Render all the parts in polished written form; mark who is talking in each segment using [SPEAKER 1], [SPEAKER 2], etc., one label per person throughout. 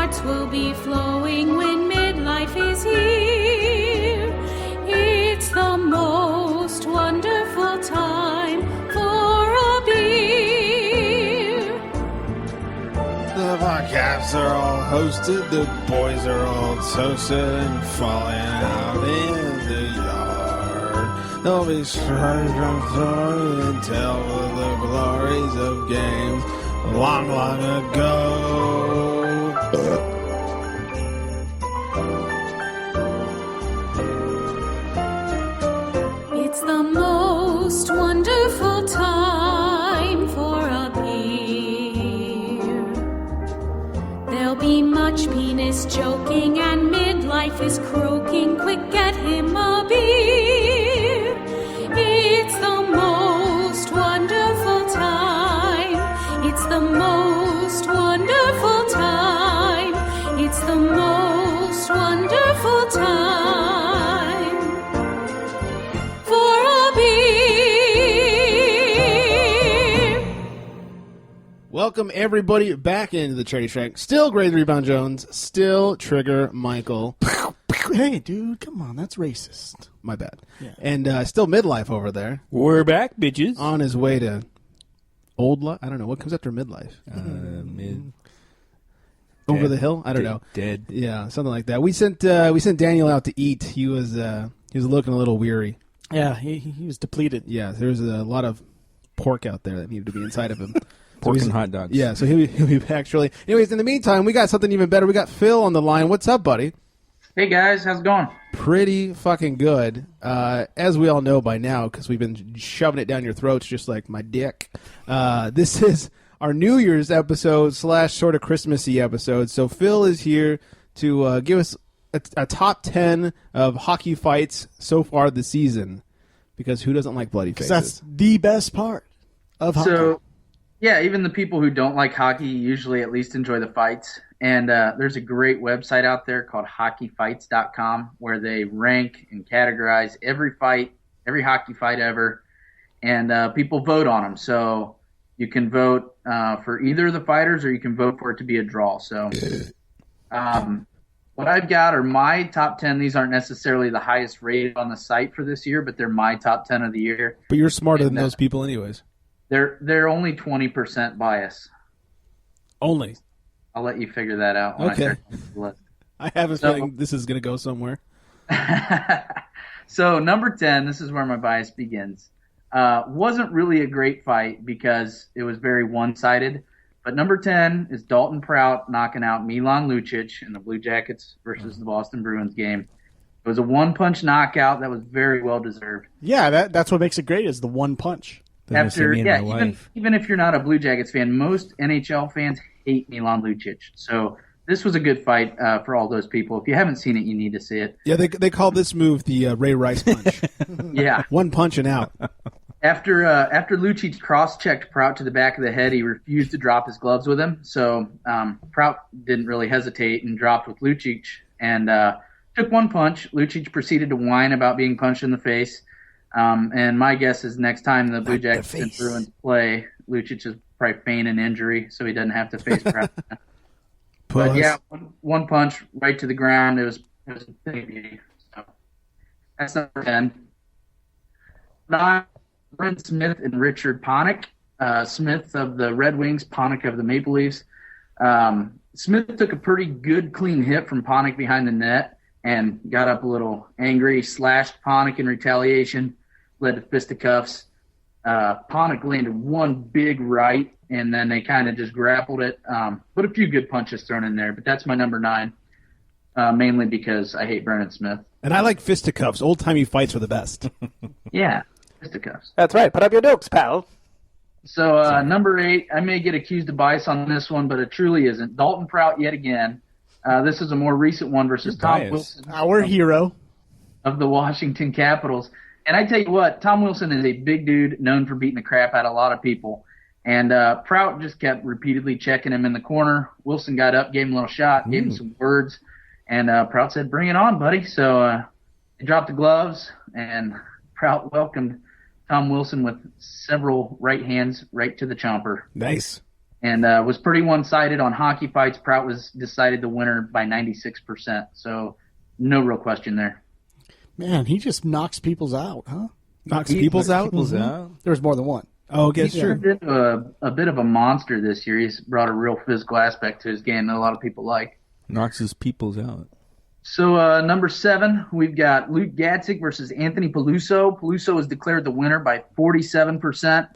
[SPEAKER 1] hearts will be flowing when midlife is here. It's the most wonderful time for a beer.
[SPEAKER 2] The podcasts are all hosted, the boys are all toasted and falling out in the yard. They'll be straight from story and tell of the glories of games long, long ago.
[SPEAKER 1] It's the most wonderful time for a beer. There'll be much penis joking and midlife is croaking. Quick, get him a beer. It's the most wonderful time. It's the most wonderful time. It's the most wonderful time for a beer.
[SPEAKER 2] Welcome everybody back into the Charity Shack. Still Grade Rebound Jones, still Trigger Michael.
[SPEAKER 3] Hey, dude, come on, that's racist.
[SPEAKER 2] My bad.
[SPEAKER 3] Yeah.
[SPEAKER 2] And still Midlife over there.
[SPEAKER 4] We're back, bitches.
[SPEAKER 2] On his way to old life. I don't know. What comes after midlife?
[SPEAKER 4] Mid.
[SPEAKER 2] Over
[SPEAKER 4] Dead.
[SPEAKER 2] the hill? I don't know.
[SPEAKER 4] Dead.
[SPEAKER 2] Yeah, something like that. We sent Daniel out to eat. He was looking a little weary.
[SPEAKER 3] Yeah, he was depleted.
[SPEAKER 2] Yeah, there's a lot of pork out there that needed to be inside of him.
[SPEAKER 4] Pork
[SPEAKER 2] he's-
[SPEAKER 4] and hot dogs.
[SPEAKER 2] Yeah, so he'll be back shortly. Anyways, in the meantime, we got something even better. We got Phil on the line. What's up, buddy?
[SPEAKER 5] Hey guys, how's it going?
[SPEAKER 2] Pretty fucking good. As we all know by now, because we've been shoving it down your throats just like my dick. This is our New Year's episode / sort of Christmassy episode. So Phil is here to give us a top 10 of hockey fights so far this season. Because who doesn't like bloody faces?
[SPEAKER 3] That's the best part of hockey.
[SPEAKER 5] So, yeah, even the people who don't like hockey usually at least enjoy the fights. And there's a great website out there called hockeyfights.com where they rank and categorize every fight, every hockey fight ever, and people vote on them. So you can vote for either of the fighters or you can vote for it to be a draw. So what I've got are my top 10. These aren't necessarily the highest rated on the site for this year, but they're my top 10 of the year.
[SPEAKER 2] But you're smarter than those people anyways.
[SPEAKER 5] They're only 20% bias.
[SPEAKER 2] Only.
[SPEAKER 5] I'll let you figure that out when
[SPEAKER 2] Okay.
[SPEAKER 5] I start the list.
[SPEAKER 2] I have a feeling this is going to go somewhere.
[SPEAKER 5] So number 10, this is where my bias begins. Wasn't really a great fight because it was very one-sided. But number 10 is Dalton Prout knocking out Milan Lucic in the Blue Jackets versus the Boston Bruins game. It was a one-punch knockout that was very well-deserved.
[SPEAKER 3] Yeah, that's what makes it great is the one punch.
[SPEAKER 5] Even if you're not a Blue Jackets fan, most NHL fans hate Milan Lucic. So this was a good fight for all those people. If you haven't seen it, you need to see it.
[SPEAKER 2] Yeah, they call this move the Ray Rice punch.
[SPEAKER 5] Yeah.
[SPEAKER 2] One punch and out.
[SPEAKER 5] After Lucic cross-checked Prout to the back of the head, he refused to drop his gloves with him. So Prout didn't really hesitate and dropped with Lucic and took one punch. Lucic proceeded to whine about being punched in the face. And my guess is next time the Blue Jackets and Bruins play, Lucic is probably feigning injury so he doesn't have to face Prout. But yeah, one punch right to the ground. It was a thing of beauty. So that's number 10. 9, Brent Smith and Richard Panik. Smith of the Red Wings, Panik of the Maple Leafs. Smith took a pretty good clean hit from Panik behind the net and got up a little angry, slashed Panik in retaliation, led to fisticuffs. Panik landed one big right, and then they kind of just grappled it. But a few good punches thrown in there. But that's my number 9, mainly because I hate Brennan Smith.
[SPEAKER 2] And I like fisticuffs. Old-timey fights are the best.
[SPEAKER 5] Yeah, fisticuffs.
[SPEAKER 6] That's right. Put up your dukes, pal.
[SPEAKER 5] So number 8, I may get accused of bias on this one, but it truly isn't. Dalton Prout yet again. This is a more recent one versus Tom Wilson.
[SPEAKER 3] Our hero.
[SPEAKER 5] Of the Washington Capitals. And I tell you what, Tom Wilson is a big dude known for beating the crap out of a lot of people. And Prout just kept repeatedly checking him in the corner. Wilson got up, gave him a little shot, gave him some words. And Prout said, "Bring it on, buddy." So he dropped the gloves, and Prout welcomed Tom Wilson with several right hands right to the chomper.
[SPEAKER 2] Nice.
[SPEAKER 5] and was pretty one-sided on hockey fights. Prout was decided the winner by 96%, so no real question there.
[SPEAKER 3] Man, he just knocks people's out, huh?
[SPEAKER 2] Knocks people's out?
[SPEAKER 4] People's out.
[SPEAKER 3] There's more than one.
[SPEAKER 2] Oh, okay,
[SPEAKER 5] He's
[SPEAKER 2] sure.
[SPEAKER 5] a bit of a monster this year. He's brought a real physical aspect to his game that a lot of people like.
[SPEAKER 4] Knocks his peoples out.
[SPEAKER 5] So number 7, we've got Luke Gadzik versus Anthony Peluso. Peluso was declared the winner by 47%,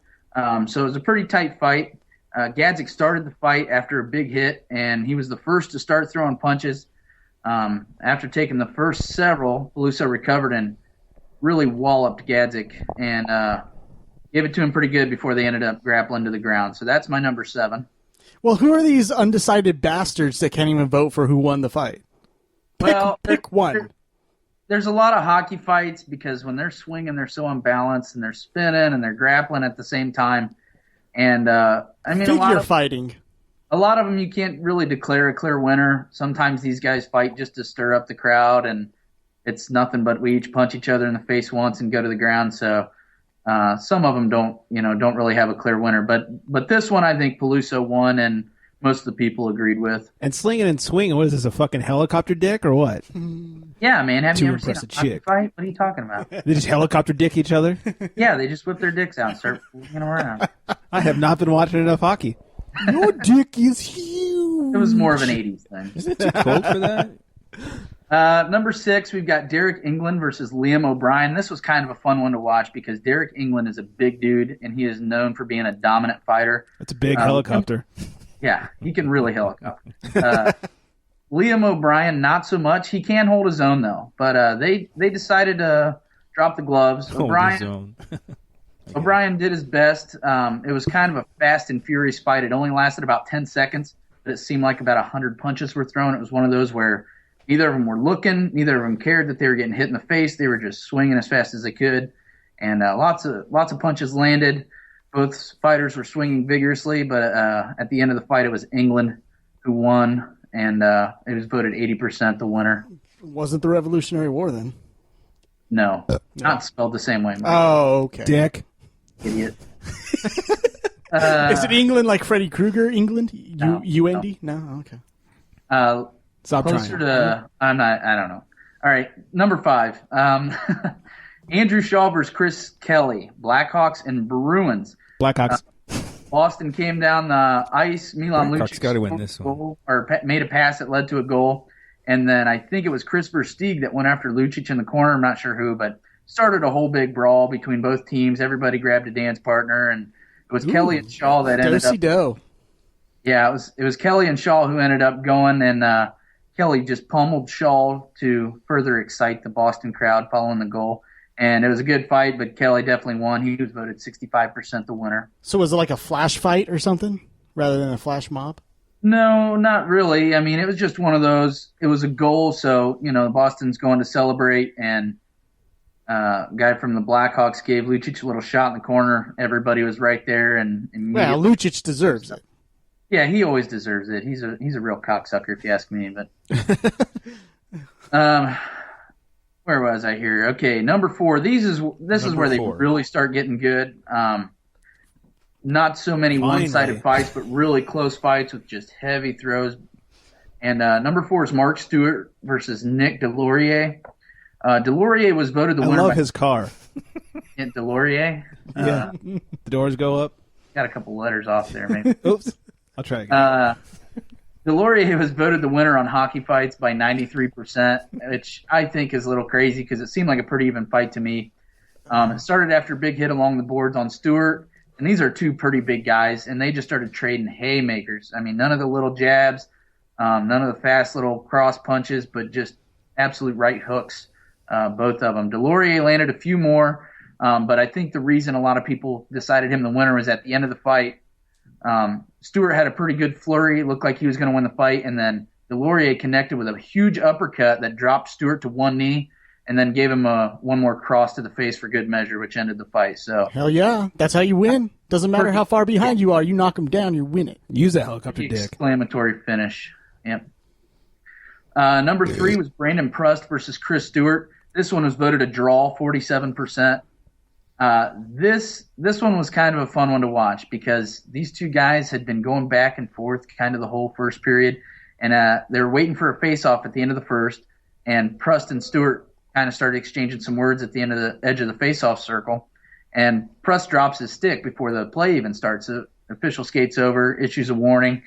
[SPEAKER 5] so it was a pretty tight fight. Gadzik started the fight after a big hit, and he was the first to start throwing punches. After taking the first several, Peluso recovered and really walloped Gadzik and gave it to him pretty good before they ended up grappling to the ground. So that's my number 7.
[SPEAKER 3] Well, who are these undecided bastards that can't even vote for who won the fight? Pick one.
[SPEAKER 5] There's a lot of hockey fights because when they're swinging, they're so unbalanced, and they're spinning and they're grappling at the same time. And I mean,
[SPEAKER 3] Figure fighting.
[SPEAKER 5] a lot of them you can't really declare a clear winner. Sometimes these guys fight just to stir up the crowd, and it's nothing but we each punch each other in the face once and go to the ground. So some of them don't really have a clear winner. But this one, I think Peluso won, and most of the people agreed with.
[SPEAKER 2] And slinging and swinging, what is this, a fucking helicopter dick or what?
[SPEAKER 5] Yeah, man. Have
[SPEAKER 2] To
[SPEAKER 5] you ever seen
[SPEAKER 2] impress
[SPEAKER 5] a
[SPEAKER 2] a
[SPEAKER 5] hockey
[SPEAKER 2] chick.
[SPEAKER 5] fight? What are you talking about?
[SPEAKER 2] They just helicopter dick each other?
[SPEAKER 5] Yeah, they just whip their dicks out and start flipping them around.
[SPEAKER 2] I have not been watching enough hockey.
[SPEAKER 3] Your dick is huge.
[SPEAKER 5] It was more of an 80s thing.
[SPEAKER 4] Isn't it too cold for that?
[SPEAKER 5] Number 6, we've got Derek England versus Liam O'Brien. This was kind of a fun one to watch because Derek England is a big dude, and he is known for being a dominant fighter.
[SPEAKER 2] It's a big helicopter.
[SPEAKER 5] Yeah, he can really helicopter. Liam O'Brien, not so much. He can hold his own, though. But they decided to drop the gloves. O'Brien did his best. It was kind of a fast and furious fight. It only lasted about 10 seconds, but it seemed like about 100 punches were thrown. It was one of those where neither of them were looking. Neither of them cared that they were getting hit in the face. They were just swinging as fast as they could. And lots of punches landed. Both fighters were swinging vigorously, but at the end of the fight, it was England who won, and it was voted 80% the winner.
[SPEAKER 3] Wasn't the Revolutionary War then?
[SPEAKER 5] No, not spelled the same way.
[SPEAKER 3] Oh, okay.
[SPEAKER 2] Dick.
[SPEAKER 5] Idiot.
[SPEAKER 3] Is it England like Freddy Krueger? England?
[SPEAKER 5] No,
[SPEAKER 3] UND? No. Okay.
[SPEAKER 2] Stop
[SPEAKER 5] Closer
[SPEAKER 2] trying.
[SPEAKER 5] to I don't know. All right, number 5. Andrew Shaw versus Chris Kelly, Blackhawks and Bruins.
[SPEAKER 2] Blackhawks.
[SPEAKER 5] Boston came down the ice. Milan
[SPEAKER 4] Blackhawks
[SPEAKER 5] Lucic
[SPEAKER 4] gotta win this one.
[SPEAKER 5] made a pass that led to a goal. And then I think it was Chris Versteeg that went after Lucic in the corner. I'm not sure who, but started a whole big brawl between both teams. Everybody grabbed a dance partner, and it was Kelly and Shaw that ended up.
[SPEAKER 3] Do.
[SPEAKER 5] Yeah, it was Kelly and Shaw who ended up going, and Kelly just pummeled Shaw to further excite the Boston crowd following the goal. And it was a good fight, but Kelly definitely won. He was voted 65% the winner.
[SPEAKER 3] So was it like a flash fight or something rather than a flash mob?
[SPEAKER 5] No, not really. I mean, it was just one of those. It was a goal, so Boston's going to celebrate, and guy from the Blackhawks gave Lucic a little shot in the corner. Everybody was right there, and
[SPEAKER 3] Well, Lucic deserves it.
[SPEAKER 5] yeah, he always deserves it. He's a real cocksucker, if you ask me. But where was I here? Okay, number 4. This is where they really start getting good. Not so many one-sided fights, but really close fights with just heavy throws. And number 4 is Mark Stewart versus Nick Delorier. Delorier was voted the winner.
[SPEAKER 2] I love his car.
[SPEAKER 5] Delorier?
[SPEAKER 2] Yeah. The doors go up.
[SPEAKER 5] Got a couple letters off there, maybe.
[SPEAKER 2] Oops. I'll try again.
[SPEAKER 5] Delorier was voted the winner on hockey fights by 93%, which I think is a little crazy because it seemed like a pretty even fight to me. It started after a big hit along the boards on Stewart, and these are two pretty big guys, and they just started trading haymakers. I mean, none of the little jabs, none of the fast little cross punches, but just absolute right hooks, both of them. Delorier landed a few more, but I think the reason a lot of people decided him the winner was at the end of the fight. Stewart had a pretty good flurry. It looked like he was going to win the fight, and then Delorier connected with a huge uppercut that dropped Stewart to one knee and then gave him one more cross to the face for good measure, which ended the fight. So
[SPEAKER 3] Hell yeah. That's how you win. Doesn't matter how far behind you are. You knock them down, you win it.
[SPEAKER 2] Use that helicopter dick.
[SPEAKER 5] exclamatory finish. Yep. Number 3 was Brandon Prust versus Chris Stewart. This one was voted a draw, 47%. This one was kind of a fun one to watch because these two guys had been going back and forth kind of the whole first period, and they were waiting for a face-off at the end of the first, and Prust and Stewart kind of started exchanging some words at the end of the edge of the face-off circle, and Prust drops his stick before the play even starts. The official skates over, issues a warning,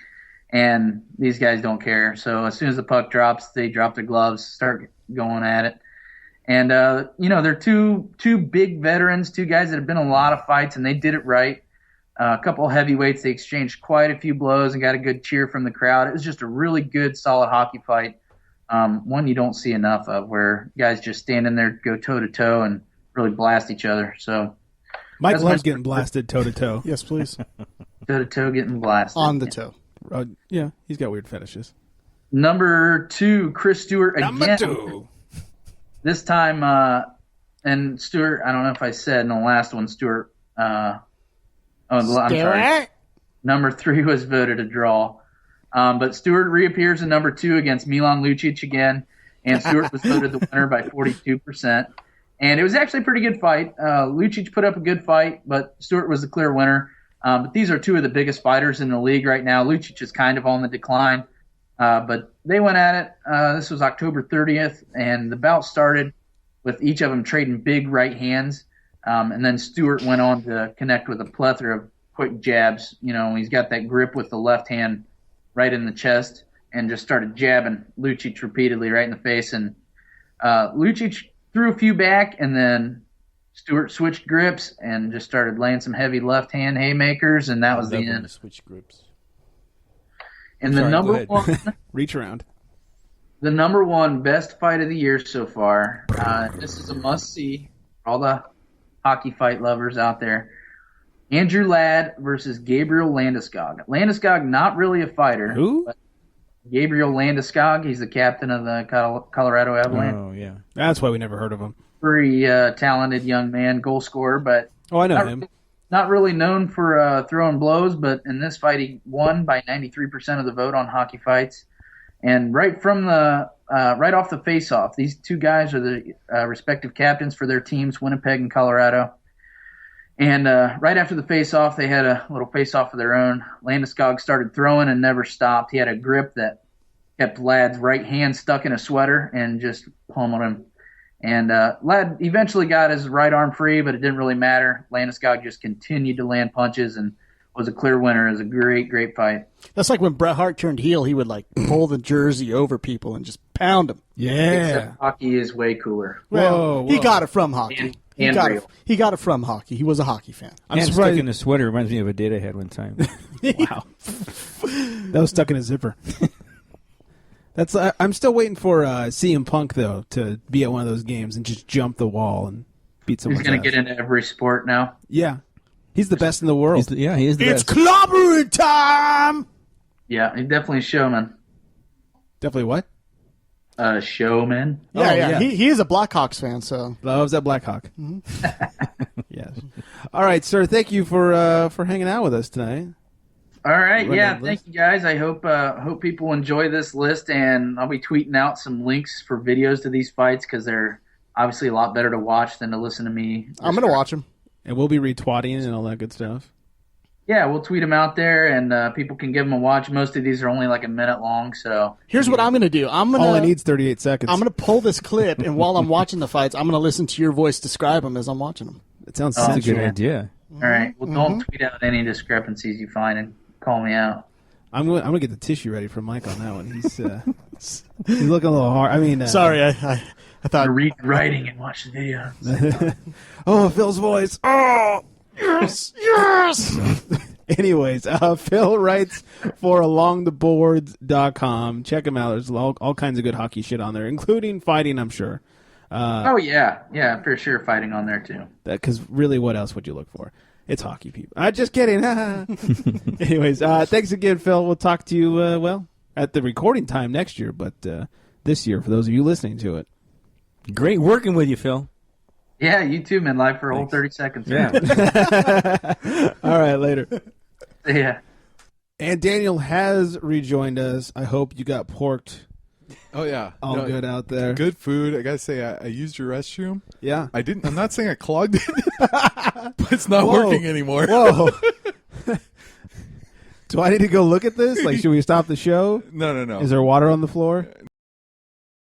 [SPEAKER 5] and these guys don't care. So as soon as the puck drops, they drop their gloves, start going at it. And, they're two big veterans, two guys that have been in a lot of fights, and they did it right. A couple of heavyweights, they exchanged quite a few blows and got a good cheer from the crowd. It was just a really good, solid hockey fight. One you don't see enough of, where guys just stand in there, go toe-to-toe, and really blast each other. So
[SPEAKER 2] Mike loves getting blasted toe-to-toe.
[SPEAKER 3] Yes, please.
[SPEAKER 5] Toe-to-toe getting blasted.
[SPEAKER 3] On the toe.
[SPEAKER 2] Yeah, he's got weird fetishes.
[SPEAKER 5] Number 2, Chris Stewart again.
[SPEAKER 2] Number 2.
[SPEAKER 5] This time, and Stewart, I don't know if I said in the last one, Stewart. I'm sorry. Number 3 was voted a draw. But Stewart reappears in number 2 against Milan Lucic again, and Stewart was voted the winner by 42%. And it was actually a pretty good fight. Lucic put up a good fight, but Stewart was the clear winner. But these are two of the biggest fighters in the league right now. Lucic is kind of on the decline. But they went at it. This was October 30th, and the bout started with each of them trading big right hands. And then Stewart went on to connect with a plethora of quick jabs. He's got that grip with the left hand right in the chest and just started jabbing Lucic repeatedly right in the face. And Lucic threw a few back, and then Stewart switched grips and just started laying some heavy left hand haymakers, and that was the end.
[SPEAKER 4] Switch grips.
[SPEAKER 5] And the number one,
[SPEAKER 2] reach around.
[SPEAKER 5] The number one best fight of the year so far. This is a must see for all the hockey fight lovers out there. Andrew Ladd versus Gabriel Landeskog. Landeskog, not really a fighter.
[SPEAKER 2] Who?
[SPEAKER 5] But Gabriel Landeskog. He's the captain of the Colorado Avalanche.
[SPEAKER 4] Oh, yeah.
[SPEAKER 2] That's why we never heard of him.
[SPEAKER 5] Pretty talented young man, goal scorer, but
[SPEAKER 2] I know him.
[SPEAKER 5] Not really known for throwing blows, but in this fight he won by 93% of the vote on Hockey Fights. And right off the face-off, these two guys are the respective captains for their teams, Winnipeg and Colorado. And right after the face-off, they had a little face-off of their own. Landeskog started throwing and never stopped. He had a grip that kept Ladd's right hand stuck in a sweater and just pummeled him. And Ladd eventually got his right arm free, but it didn't really matter. Landeskog just continued to land punches and was a clear winner. It was a great, great fight.
[SPEAKER 3] That's like when Bret Hart turned heel, he would pull the jersey over people and just pound them.
[SPEAKER 2] Yeah.
[SPEAKER 5] Except hockey is way cooler.
[SPEAKER 3] Well,
[SPEAKER 2] Whoa.
[SPEAKER 3] he got it from hockey. He got it from hockey. He was a hockey fan.
[SPEAKER 2] I'm
[SPEAKER 4] Stuck
[SPEAKER 2] surprised.
[SPEAKER 4] in a sweater reminds me of a date I had one time.
[SPEAKER 2] Wow. That was stuck in a zipper. I'm still waiting for CM Punk, though, to be at one of those games and just jump the wall and beat someone.
[SPEAKER 5] He's going to get into every sport now.
[SPEAKER 2] Yeah. He's the best in the world.
[SPEAKER 4] He is the
[SPEAKER 3] It's
[SPEAKER 4] best.
[SPEAKER 3] clobbering time!
[SPEAKER 5] Yeah, he's definitely a showman.
[SPEAKER 2] Definitely what?
[SPEAKER 5] Showman.
[SPEAKER 3] Yeah,
[SPEAKER 2] Oh,
[SPEAKER 3] yeah.
[SPEAKER 2] yeah.
[SPEAKER 3] He is a Blackhawks fan, so.
[SPEAKER 2] Loves that Blackhawk. Yes. All right, sir. Thank you for hanging out with us tonight.
[SPEAKER 5] All right,
[SPEAKER 2] Run
[SPEAKER 5] yeah,
[SPEAKER 2] that
[SPEAKER 5] thank
[SPEAKER 2] list.
[SPEAKER 5] you guys. I hope people enjoy this list, and I'll be tweeting out some links for videos to these fights because they're obviously a lot better to watch than to listen to me.
[SPEAKER 3] I'm going to watch him.
[SPEAKER 2] And we'll be retweeting and all that good stuff.
[SPEAKER 5] Yeah, we'll tweet them out there, and people can give them a watch. Most of these are only like a minute long, so
[SPEAKER 3] Here's what I'm going to do.
[SPEAKER 2] All it needs 38 seconds.
[SPEAKER 3] I'm going to pull this clip, and while I'm watching the fights, I'm going to listen to your voice describe them as I'm watching them.
[SPEAKER 2] It sounds
[SPEAKER 4] That's a
[SPEAKER 2] sensual.
[SPEAKER 4] good idea.
[SPEAKER 5] all right. Well, don't tweet out any discrepancies you find and call me out.
[SPEAKER 2] I'm gonna get the tissue ready for Mike on that one. He's looking a little hard. I mean,
[SPEAKER 3] Sorry, I thought.
[SPEAKER 5] Read writing and watch the video.
[SPEAKER 2] Oh, Phil's voice. Oh, yes, yes. Anyways, Phil writes for alongtheboards.com. Check him out. There's all kinds of good hockey shit on there, including fighting, I'm sure.
[SPEAKER 5] Oh yeah, for sure, fighting on there too.
[SPEAKER 2] Because really, what else would you look for? It's hockey, people. Just kidding. Anyways, thanks again, Phil. We'll talk to you, at the recording time next year, but this year, for those of you listening to it.
[SPEAKER 4] Great working with you, Phil.
[SPEAKER 5] Yeah, you too, man. Live for a whole 30 seconds.
[SPEAKER 4] Yeah.
[SPEAKER 2] All right, later.
[SPEAKER 5] Yeah.
[SPEAKER 2] And Daniel has rejoined us. I hope you got porked
[SPEAKER 6] Oh yeah,
[SPEAKER 2] All good out there.
[SPEAKER 6] Good food. I gotta say, I used your restroom.
[SPEAKER 2] Yeah.
[SPEAKER 6] I didn't. I'm not saying I clogged it, but it's not
[SPEAKER 2] Whoa.
[SPEAKER 6] working anymore.
[SPEAKER 2] Whoa. Do I need to go look at this? Like, should we stop the show?
[SPEAKER 6] No.
[SPEAKER 2] Is there water on the floor?